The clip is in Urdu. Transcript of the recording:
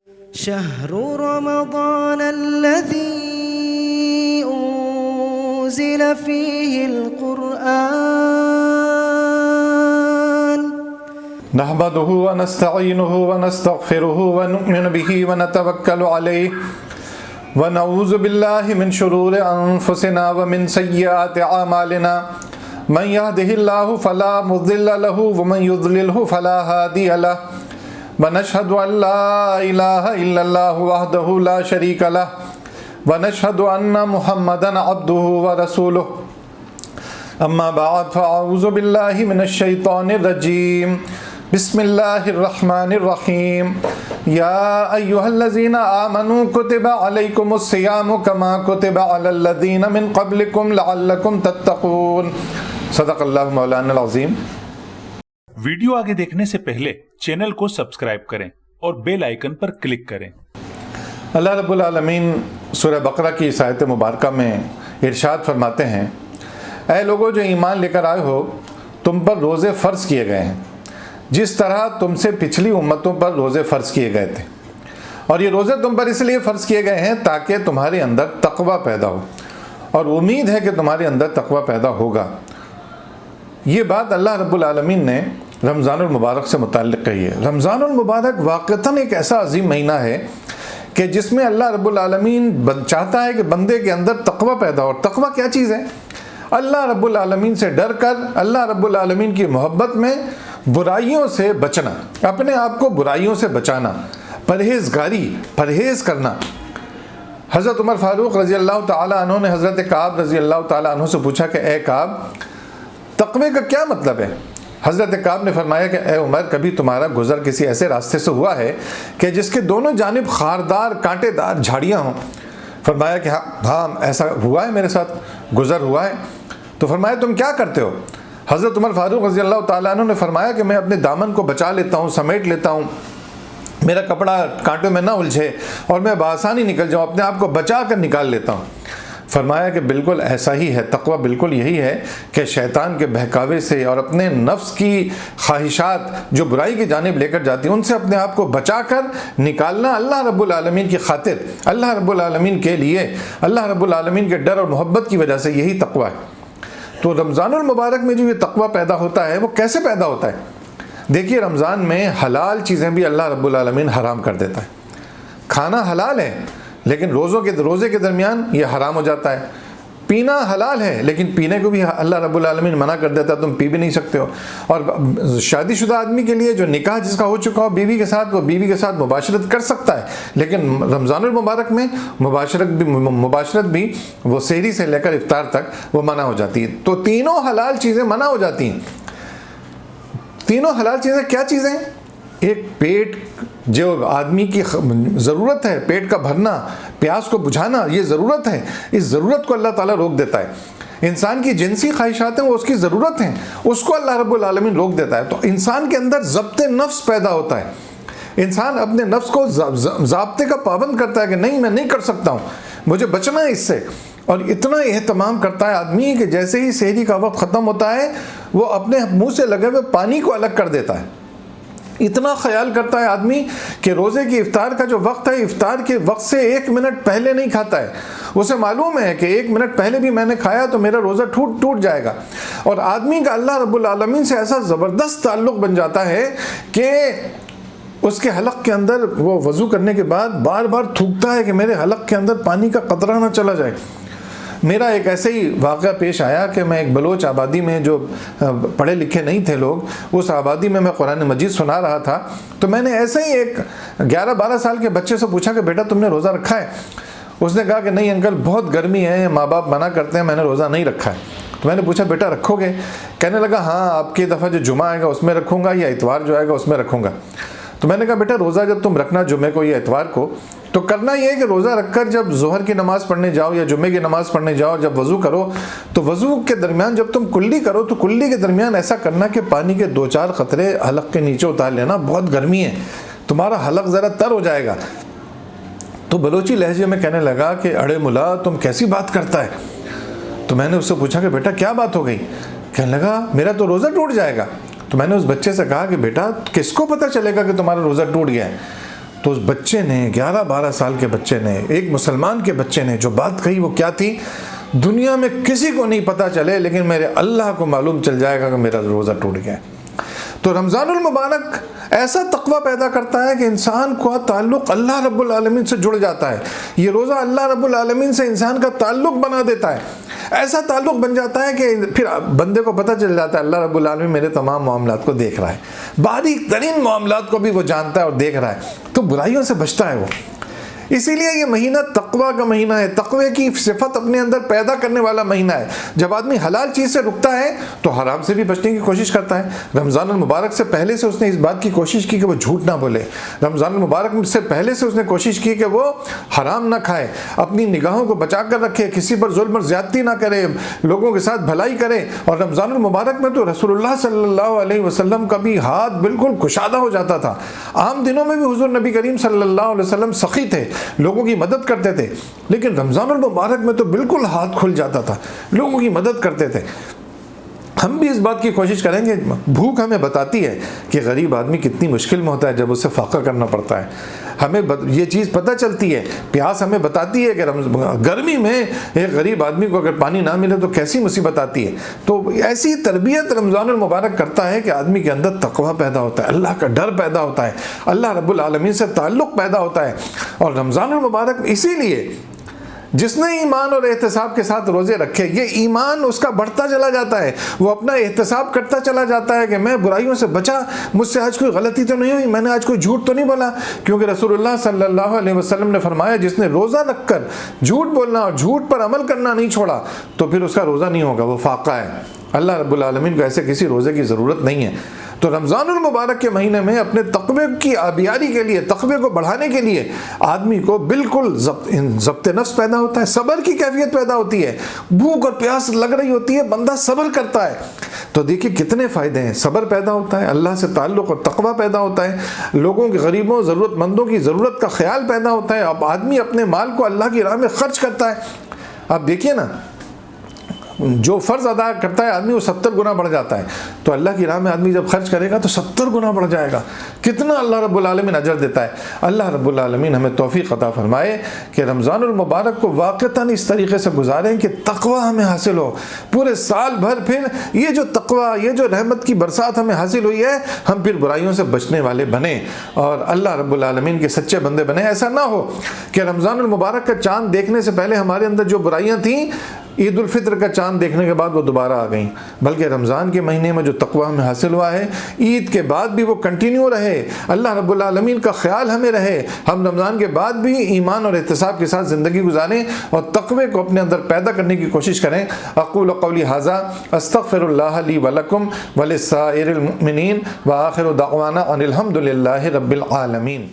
شهر رمضان الذي أنزل فيه القرآن نحمده ونستعينه ونستغفره ونؤمن به ونتوكل عليه ونعوذ بالله من شرور أنفسنا ومن سيئات أعمالنا من يهده الله فلا مضل له ومن يضلله فلا هادي له ونشهد أن لا إله إلا الله وحده لا شريك له ونشهد أن محمدا عبده ورسوله أما بعد فأعوذ بالله من الشيطان الرجيم بسم الله الرحمن الرحيم يا أيها الذين آمنوا كتب عليكم الصيام كما كتب على الذين من قبلكم لعلكم تتقون صدق اللہ مولانا العظیم۔ ویڈیو آگے دیکھنے سے پہلے چینل کو سبسکرائب کریں اور بیل آئیکن پر کلک کریں۔ اللہ رب العالمین سورہ بقرہ کی اس آیت مبارکہ میں ارشاد فرماتے ہیں، اے لوگوں جو ایمان لے کر آئے ہو، تم پر روزے فرض کیے گئے ہیں جس طرح تم سے پچھلی امتوں پر روزے فرض کیے گئے تھے، اور یہ روزے تم پر اس لیے فرض کیے گئے ہیں تاکہ تمہارے اندر تقوی پیدا ہو، اور امید ہے کہ تمہارے اندر تقوی پیدا ہوگا۔ یہ بات اللہ رب العالمین نے رمضان المبارک سے متعلق کہی ہے۔ رمضان المبارک واقعتاً ایک ایسا عظیم مہینہ ہے کہ جس میں اللہ رب العالمین چاہتا ہے کہ بندے کے اندر تقوی پیدا ہو۔ اور تقوی کیا چیز ہے؟ اللہ رب العالمین سے ڈر کر اللہ رب العالمین کی محبت میں برائیوں سے بچنا، اپنے آپ کو برائیوں سے بچانا، پرہیز کرنا۔ حضرت عمر فاروق رضی اللہ تعالیٰ عنہ نے حضرت کعب رضی اللہ تعالیٰ عنہ سے پوچھا کہ اے کعب، تقوی کا کیا مطلب ہے؟ حضرت کعب نے فرمایا کہ اے عمر، کبھی تمہارا گزر کسی ایسے راستے سے ہوا ہے کہ جس کے دونوں جانب خاردار کانٹے دار جھاڑیاں ہوں؟ فرمایا کہ ہاں ایسا ہوا ہے، میرے ساتھ گزر ہوا ہے۔ تو فرمایا تم کیا کرتے ہو؟ حضرت عمر فاروق رضی اللہ تعالیٰ عنہ نے فرمایا کہ میں اپنے دامن کو بچا لیتا ہوں، سمیٹ لیتا ہوں، میرا کپڑا کانٹوں میں نہ الجھے اور میں بآسانی نکل جاؤں، اپنے آپ کو بچا کر نکال لیتا ہوں۔ فرمایا کہ بالکل ایسا ہی ہے، تقوی بالکل یہی ہے کہ شیطان کے بہکاوے سے اور اپنے نفس کی خواہشات جو برائی کی جانب لے کر جاتی ہیں ان سے اپنے آپ کو بچا کر نکالنا اللہ رب العالمین کی خاطر، اللہ رب العالمین کے لیے، اللہ رب العالمین کے ڈر اور محبت کی وجہ سے، یہی تقوی ہے۔ تو رمضان المبارک میں جو یہ تقوی پیدا ہوتا ہے وہ کیسے پیدا ہوتا ہے؟ دیکھیے، رمضان میں حلال چیزیں بھی اللہ رب العالمین حرام کر دیتا ہے۔ کھانا حلال ہے لیکن روزے کے درمیان یہ حرام ہو جاتا ہے۔ پینا حلال ہے لیکن پینے کو بھی اللہ رب العالمین منع کر دیتا ہے، تم پی بھی نہیں سکتے ہو۔ اور شادی شدہ آدمی کے لیے جو نکاح جس کا ہو چکا ہو بیوی کے ساتھ، وہ بیوی کے ساتھ مباشرت کر سکتا ہے، لیکن رمضان المبارک میں مباشرت بھی وہ سحری سے لے کر افطار تک وہ منع ہو جاتی ہے۔ تو تینوں حلال چیزیں منع ہو جاتی ہیں۔ تینوں حلال چیزیں کیا چیزیں ہیں؟ ایک پیٹ، جو آدمی کی ضرورت ہے، پیٹ کا بھرنا، پیاس کو بجھانا، یہ ضرورت ہے، اس ضرورت کو اللہ تعالیٰ روک دیتا ہے۔ انسان کی جنسی خواہشات ہیں، وہ اس کی ضرورت ہیں، اس کو اللہ رب العالمین روک دیتا ہے۔ تو انسان کے اندر ضبط نفس پیدا ہوتا ہے، انسان اپنے نفس کو ضابطے کا پابند کرتا ہے کہ نہیں، میں نہیں کر سکتا ہوں، مجھے بچنا ہے اس سے۔ اور اتنا اہتمام کرتا ہے آدمی کہ جیسے ہی سحری کا وقت ختم ہوتا ہے وہ اپنے منہ سے لگے ہوئے پانی کو الگ کر دیتا ہے۔ اتنا خیال کرتا ہے آدمی کہ روزے کی افطار کا جو وقت ہے، افطار کے وقت سے 1 منٹ پہلے نہیں کھاتا ہے۔ اسے معلوم ہے کہ 1 منٹ پہلے بھی میں نے کھایا تو میرا روزہ ٹوٹ جائے گا۔ اور آدمی کا اللہ رب العالمین سے ایسا زبردست تعلق بن جاتا ہے کہ اس کے حلق کے اندر وہ وضو کرنے کے بعد بار بار تھوکتا ہے کہ میرے حلق کے اندر پانی کا قطرہ نہ چلا جائے۔ میرا ایک ایسے ہی واقعہ پیش آیا کہ میں ایک بلوچ آبادی میں، جو پڑھے لکھے نہیں تھے لوگ، اس آبادی میں قرآن مجید سنا رہا تھا، تو میں نے ایسے ہی ایک 11-12 سال کے بچے سے پوچھا کہ بیٹا تم نے روزہ رکھا ہے؟ اس نے کہا کہ نہیں انکل، بہت گرمی ہے، ماں باپ منع کرتے ہیں، میں نے روزہ نہیں رکھا ہے۔ تو میں نے پوچھا بیٹا رکھو گے؟ کہنے لگا ہاں، آپ کی دفعہ جو جمعہ آئے گا اس میں رکھوں گا، یا اتوار جو آئے گا اس میں رکھوں گا۔ تو میں نے کہا بیٹا روزہ جب تم رکھنا جمعے کو یا اتوار کو، تو کرنا یہ ہے کہ روزہ رکھ کر جب ظہر کی نماز پڑھنے جاؤ یا جمعے کی نماز پڑھنے جاؤ، جب وضو کرو تو وضو کے درمیان جب تم کلی کرو تو کلی کے درمیان ایسا کرنا کہ پانی کے 2-4 قطرے حلق کے نیچے اتار لینا، بہت گرمی ہے، تمہارا حلق ذرا تر ہو جائے گا۔ تو بلوچی لہجے میں کہنے لگا کہ اڑے ملا تم کیسی بات کرتا ہے؟ تو میں نے اس سے پوچھا کہ بیٹا کیا بات ہو گئی؟ کہنے لگا میرا تو روزہ ٹوٹ جائے گا۔ تو میں نے اس بچے سے کہا کہ بیٹا کس کو پتہ چلے گا کہ تمہارا روزہ ٹوٹ گیا ہے؟ تو اس بچے نے 11-12 سال کے بچے نے، ایک مسلمان کے بچے نے جو بات کہی وہ کیا تھی؟ دنیا میں کسی کو نہیں پتہ چلے لیکن میرے اللہ کو معلوم چل جائے گا کہ میرا روزہ ٹوٹ گیا۔ تو رمضان المبارک ایسا تقوی پیدا کرتا ہے کہ انسان کا تعلق اللہ رب العالمین سے جڑ جاتا ہے۔ یہ روزہ اللہ رب العالمین سے انسان کا تعلق بنا دیتا ہے، ایسا تعلق بن جاتا ہے کہ پھر بندے کو پتہ چل جاتا ہے اللہ رب العالمین میرے تمام معاملات کو دیکھ رہا ہے، باریک ترین معاملات کو بھی وہ جانتا ہے اور دیکھ رہا ہے، تو برائیوں سے بچتا ہے وہ۔ اسی لیے یہ مہینہ تقوی کا مہینہ ہے، تقوی کی صفت اپنے اندر پیدا کرنے والا مہینہ ہے۔ جب آدمی حلال چیز سے رکتا ہے تو حرام سے بھی بچنے کی کوشش کرتا ہے۔ رمضان المبارک سے پہلے سے اس نے اس بات کی کوشش کی کہ وہ جھوٹ نہ بولے، رمضان المبارک سے پہلے سے اس نے کوشش کی کہ وہ حرام نہ کھائے، اپنی نگاہوں کو بچا کر رکھے، کسی پر ظلم اور زیادتی نہ کرے، لوگوں کے ساتھ بھلائی کرے۔ اور رمضان المبارک میں تو رسول اللہ صلی اللہ علیہ وسلم کا بھی ہاتھ بالکل کشادہ ہو جاتا تھا۔ عام دنوں میں بھی حضور نبی کریم صلی اللہ علیہ وسلم سخی تھے، لوگوں کی مدد کرتے تھے، لیکن رمضان المبارک میں تو بالکل ہاتھ کھل جاتا تھا، لوگوں کی مدد کرتے تھے۔ ہم بھی اس بات کی کوشش کریں گے، بھوک ہمیں بتاتی ہے کہ غریب آدمی کتنی مشکل میں ہوتا ہے جب اسے فاقہ کرنا پڑتا ہے، ہمیں یہ چیز پتہ چلتی ہے۔ پیاس ہمیں بتاتی ہے کہ گرمی میں ایک غریب آدمی کو اگر پانی نہ ملے تو کیسی مصیبت آتی ہے۔ تو ایسی تربیت رمضان المبارک کرتا ہے کہ آدمی کے اندر تقوی پیدا ہوتا ہے، اللہ کا ڈر پیدا ہوتا ہے، اللہ رب العالمین سے تعلق پیدا ہوتا ہے۔ اور رمضان المبارک اسی لیے جس نے ایمان اور احتساب کے ساتھ روزے رکھے، یہ ایمان اس کا بڑھتا چلا جاتا ہے، وہ اپنا احتساب کرتا چلا جاتا ہے کہ میں برائیوں سے بچا، مجھ سے آج کوئی غلطی تو نہیں ہوئی، میں نے آج کوئی جھوٹ تو نہیں بولا، کیونکہ رسول اللہ صلی اللہ علیہ وسلم نے فرمایا جس نے روزہ رکھ کر جھوٹ بولنا اور جھوٹ پر عمل کرنا نہیں چھوڑا تو پھر اس کا روزہ نہیں ہوگا، وہ فاقہ ہے۔ اللہ رب العالمین کو ایسے کسی روزے کی ضرورت نہیں ہے۔ تو رمضان المبارک کے مہینے میں اپنے تقوی کی آبیاری کے لیے، تقوی کو بڑھانے کے لیے آدمی کو بالکل ضبط نفس پیدا ہوتا ہے، صبر کی کیفیت پیدا ہوتی ہے، بھوک اور پیاس لگ رہی ہوتی ہے، بندہ صبر کرتا ہے۔ تو دیکھیے کتنے فائدے ہیں، صبر پیدا ہوتا ہے، اللہ سے تعلق اور تقوی پیدا ہوتا ہے، لوگوں کے غریبوں ضرورت مندوں کی ضرورت کا خیال پیدا ہوتا ہے، اب آدمی اپنے مال کو اللہ کی راہ میں خرچ کرتا ہے۔ اب دیکھیے نا، جو فرض ادا کرتا ہے آدمی وہ 70 گنا بڑھ جاتا ہے، تو اللہ کی راہ میں آدمی جب خرچ کرے گا تو 70 گنا بڑھ جائے گا، کتنا اللہ رب العالمین اجر دیتا ہے۔ اللہ رب العالمین ہمیں توفیق عطا فرمائے کہ رمضان المبارک کو واقعتاً اس طریقے سے گزاریں کہ تقوی ہمیں حاصل ہو، پورے سال بھر پھر یہ جو تقوی، یہ جو رحمت کی برسات ہمیں حاصل ہوئی ہے، ہم پھر برائیوں سے بچنے والے بنیں اور اللہ رب العالمین کے سچے بندے بنیں۔ ایسا نہ ہو کہ رمضان المبارک کا چاند دیکھنے سے پہلے ہمارے اندر جو برائیاں تھیں عید الفطر کا چاند دیکھنے کے بعد وہ دوبارہ آ گئیں، بلکہ رمضان کے مہینے میں جو تقوی ہمیں حاصل ہوا ہے عید کے بعد بھی وہ کنٹینیو رہے، اللہ رب العالمین کا خیال ہمیں رہے، ہم رمضان کے بعد بھی ایمان اور احتساب کے ساتھ زندگی گزاریں اور تقوی کو اپنے اندر پیدا کرنے کی کوشش کریں۔ اقول قولی ھذا استغفر اللہ لی ولکم ولسائر المؤمنین وآخر دعوانا ان الحمد للہ رب العالمین۔